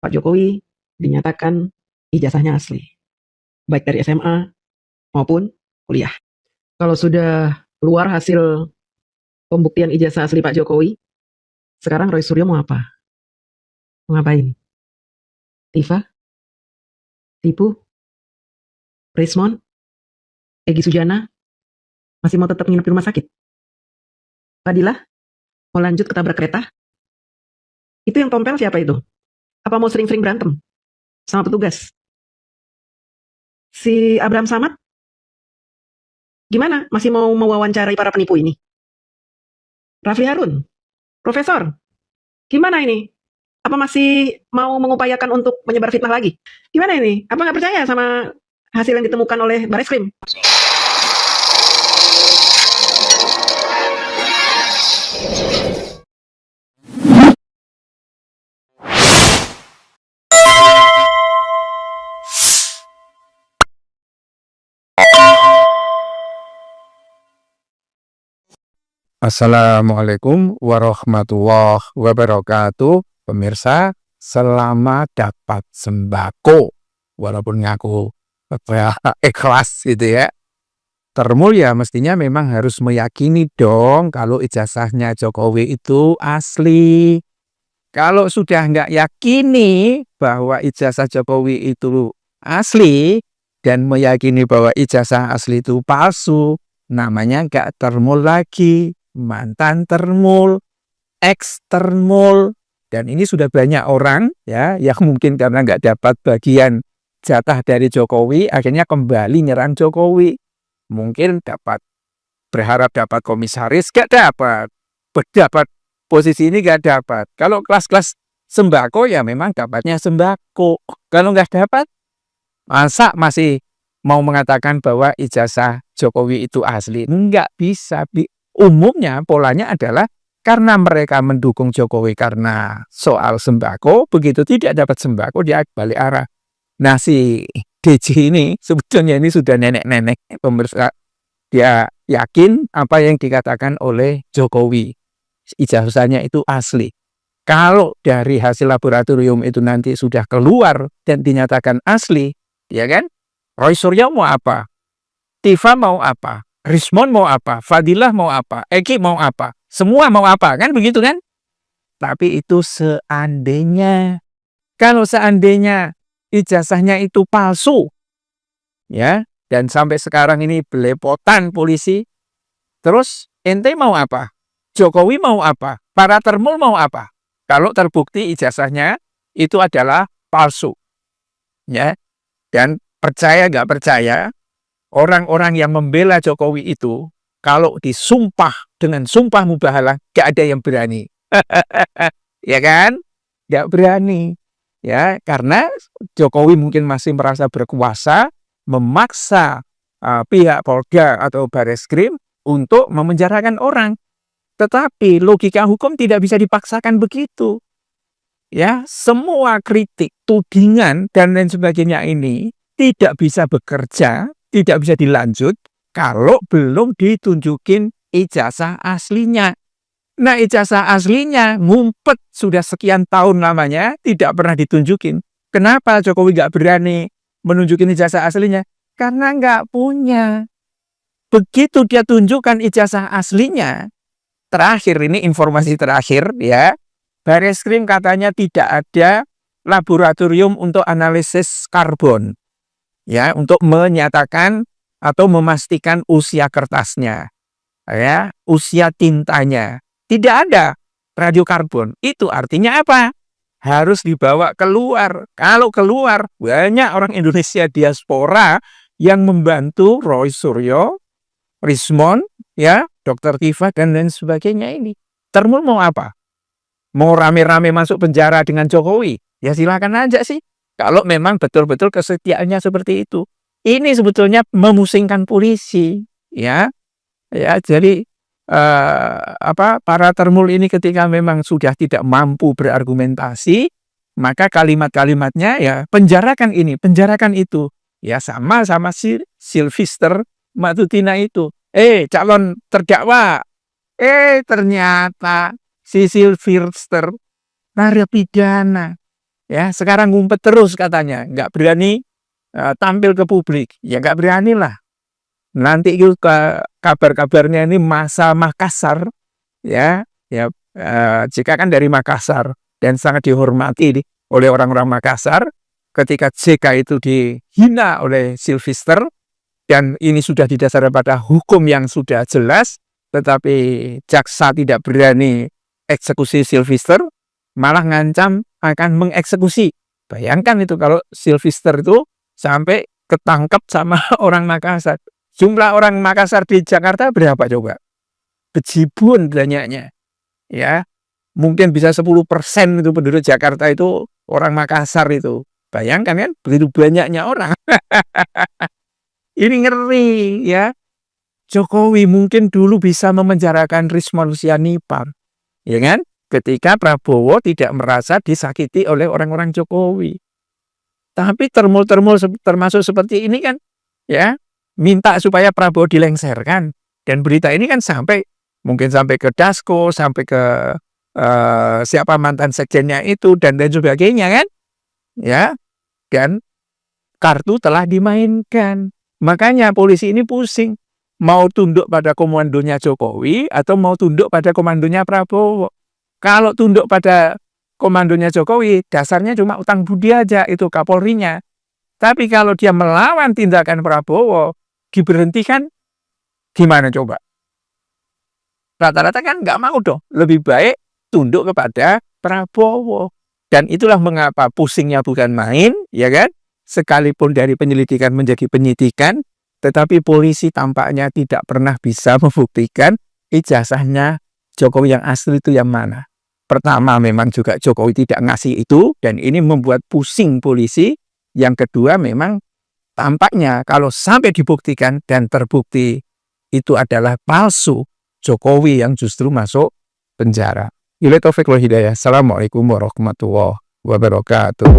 Pak Jokowi dinyatakan ijazahnya asli, baik dari SMA maupun kuliah. Kalau sudah keluar hasil pembuktian ijazah asli Pak Jokowi, sekarang Roy Suryo mau apa? Mau ngapain? Tifa? Tipu? Rismon? Egy Sujana? Masih mau tetap nginep di rumah sakit? Fadilah? Mau lanjut ketabrak kereta? Itu yang tompel siapa itu? Apa mau sering-sering berantem sama petugas? Si Abraham Samad? Gimana? Masih mau mewawancarai para penipu ini? Rafli Harun? Profesor? Gimana ini? Apa masih mau mengupayakan untuk menyebar fitnah lagi? Gimana ini? Apa nggak percaya sama hasil yang ditemukan oleh Bareskrim? Assalamualaikum warahmatullahi wabarakatuh. Pemirsa, selamat dapat sembako. Walaupun ngaku ikhlas gitu ya. Termul ya mestinya memang harus meyakini dong kalau ijazahnya Jokowi itu asli. Kalau sudah nggak yakini bahwa ijazah Jokowi itu asli dan meyakini bahwa ijazah asli itu palsu, namanya nggak termul lagi. Mantan termul, ex termul, dan ini sudah banyak orang ya yang mungkin karena nggak dapat bagian jatah dari Jokowi akhirnya kembali nyerang Jokowi. Mungkin berharap dapat komisaris, nggak dapat. Dapat posisi ini nggak dapat. Kalau kelas-kelas sembako ya memang dapatnya sembako. Kalau nggak dapat, masa masih mau mengatakan bahwa ijazah Jokowi itu asli? Nggak bisa. Umumnya polanya adalah karena mereka mendukung Jokowi karena soal sembako, begitu tidak dapat sembako dia balik arah. Nah si DJ ini sebetulnya ini sudah nenek-nenek pemirsa, dia yakin apa yang dikatakan oleh Jokowi, ijazahnya itu asli. Kalau dari hasil laboratorium itu nanti sudah keluar dan dinyatakan asli, ya kan? Roy Suryo mau apa? Tifa mau apa? Rismon mau apa? Fadilah mau apa? Eki mau apa? Semua mau apa? Kan begitu kan? Tapi itu seandainya. Kalau seandainya ijazahnya itu palsu, ya, dan sampai sekarang ini belepotan polisi, terus ente mau apa? Jokowi mau apa? Para termul mau apa? Kalau terbukti ijazahnya itu adalah palsu, ya. Dan percaya nggak percaya, orang-orang yang membela Jokowi itu, kalau disumpah dengan sumpah mubahalah, gak ada yang berani. Ya kan? Gak berani. Ya, karena Jokowi mungkin masih merasa berkuasa, memaksa pihak Polda atau Bareskrim untuk memenjarakan orang. Tetapi logika hukum tidak bisa dipaksakan begitu. Ya, semua kritik, tudingan, dan lain sebagainya ini tidak bisa bekerja, tidak bisa dilanjut kalau belum ditunjukin ijazah aslinya. Nah, ijazah aslinya ngumpet sudah sekian tahun lamanya, tidak pernah ditunjukin. Kenapa Jokowi nggak berani menunjukin ijazah aslinya? Karena nggak punya. Begitu dia tunjukkan ijazah aslinya, terakhir ini informasi terakhir ya, Bareskrim katanya tidak ada laboratorium untuk analisis karbon, ya, untuk menyatakan atau memastikan usia kertasnya, ya, usia tintanya. Tidak ada radiokarbon. Itu artinya apa? Harus dibawa keluar. Kalau keluar, banyak orang Indonesia diaspora yang membantu Roy Suryo, Rismon, ya, Dr. Tifa, dan lain sebagainya ini. Termul mau apa? Mau rame-rame masuk penjara dengan Jokowi? Ya silakan aja sih. Kalau memang betul-betul kesetiaannya seperti itu. Ini sebetulnya memusingkan polisi, ya. Ya, jadi para termul ini ketika memang sudah tidak mampu berargumentasi, maka kalimat-kalimatnya ya penjarakan ini, penjarakan itu. Ya sama si Sylvester Matutina itu. Calon terdakwa. Ternyata si Sylvester narapidana. Ya, sekarang ngumpet terus katanya, nggak berani tampil ke publik. Ya nggak berani lah. Nanti itu kabar-kabarnya ini masa Makassar, ya, jika kan dari Makassar dan sangat dihormati oleh orang-orang Makassar, ketika JK itu dihina oleh Sylvester, dan ini sudah didasarkan pada hukum yang sudah jelas, tetapi jaksa tidak berani eksekusi Sylvester, malah ngancam akan mengeksekusi. Bayangkan itu kalau Sylvester itu sampai ketangkep sama orang Makassar. Jumlah orang Makassar di Jakarta berapa coba? Bejibun banyaknya. Ya, mungkin bisa 10% itu penduduk Jakarta itu orang Makassar itu. Bayangkan kan, begitu banyaknya orang. Ini ngeri ya. Jokowi mungkin dulu bisa memenjarakan Rismon Sianipar, ya kan? Ketika Prabowo tidak merasa disakiti oleh orang-orang Jokowi. Tapi termul-termul termasuk seperti ini kan, ya, minta supaya Prabowo dilengserkan. Dan berita ini kan mungkin sampai ke Dasko, sampai ke siapa mantan sekjennya itu, dan lain sebagainya kan. Ya, dan kartu telah dimainkan. Makanya polisi ini pusing. Mau tunduk pada komandonya Jokowi atau mau tunduk pada komandonya Prabowo. Kalau tunduk pada komandonya Jokowi, dasarnya cuma utang budi aja, itu Kapolrinya. Tapi kalau dia melawan tindakan Prabowo, diberhentikan, gimana coba? Rata-rata kan nggak mau dong. Lebih baik tunduk kepada Prabowo. Dan itulah mengapa pusingnya bukan main, ya kan? Sekalipun dari penyelidikan menjadi penyidikan, tetapi polisi tampaknya tidak pernah bisa membuktikan ijazahnya Jokowi yang asli itu yang mana. Pertama, memang juga Jokowi tidak ngasih itu, dan ini membuat pusing polisi. Yang kedua, memang tampaknya kalau sampai dibuktikan dan terbukti itu adalah palsu, Jokowi yang justru masuk penjara. Wabillahi taufiq wal hidayah. Assalamualaikum warahmatullahi wabarakatuh.